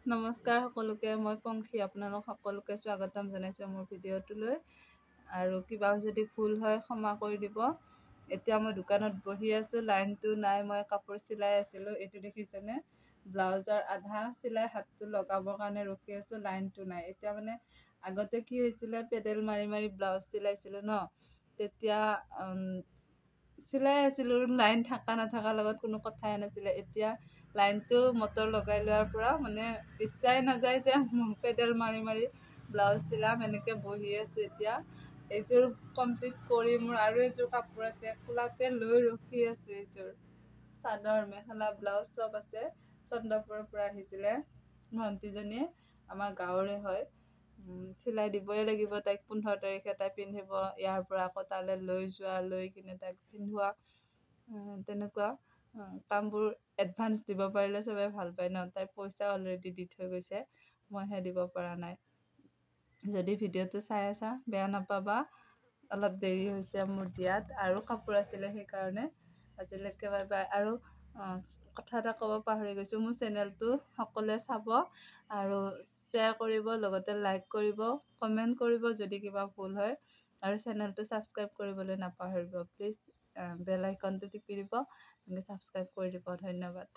নমস্কাৰ সকলোকে, মই পংখী আপোনালোক সকলোকে স্বাগতম জনাইছোঁ মোৰ ভিডিঅ'টোলৈ। আৰু কিবা যদি ভুল হয় ক্ষমা কৰি দিব। এতিয়া মই দোকানত বহি আছোঁ, লাইনটো নাই, মই কাপোৰ চিলাই আছিলোঁ। এইটো দেখিছেনে, ব্লাউজৰ আধা চিলাই হাতটো লগাবৰ কাৰণে ৰখি আছোঁ, লাইনটো নাই। এতিয়া মানে আগতে কি হৈছিলে, পেডেল মাৰি মাৰি ব্লাউজ চিলাইছিলোঁ ন, তেতিয়া চিলাই আছিলোঁ, লাইন থকা নাথকাৰ লগত কোনো কথাই নাছিলে। এতিয়া লাইনটো মটৰ লগাই লোৱাৰ পৰা মানে ইচ্ছাই নাযায় যে পেডেল মাৰি মাৰি ব্লাউজ চিলাম। এনেকৈ বহি আছোঁ। এতিয়া এইযোৰ কমপ্লিট কৰি মোৰ আৰু এযোৰ কাপোৰ আছে, খোলাতে লৈ ৰখি আছোঁ। এইযোৰ চাদৰ মেখেলা ব্লাউজ চব আছে, চন্দ্ৰপুৰৰ পৰা আহিছিলে ভণ্টিজনীয়ে, আমাৰ গাঁৱৰে হয়। চিলাই দিবই লাগিব তাইক, 15 তাৰিখে তাই পিন্ধিব। ইয়াৰ পৰা আকৌ তালৈ লৈ যোৱা, লৈ কিনে তাইক পিন্ধোৱা, তেনেকুৱা কামবোৰ এডভান্স দিব পাৰিলে চবে ভাল পায় ন। তাই পইচা অলৰেডি দি থৈ গৈছে, মইহে দিব পৰা নাই। যদি ভিডিঅ'টো চাই আছা বেয়া নাপাবা, অলপ দেৰি হৈছে মোৰ দিয়াত, আৰু কাপোৰ আছিলে সেইকাৰণে। আজিলৈকে বাই বাই। আৰু কথা এটা ক'ব পাহৰি গৈছোঁ, মোৰ চেনেলটো সকলোৱে চাব আৰু শ্বেয়াৰ কৰিব, লগতে লাইক কৰিব, কমেণ্ট কৰিব যদি কিবা ভুল হয়, আৰু চেনেলটো ছাবস্ক্ৰাইব কৰিবলৈ নাপাহৰিব প্লিজ। বেল আইকনটো টিপি দিব, ছাবস্ক্ৰাইব কৰি দিব। ধন্যবাদ।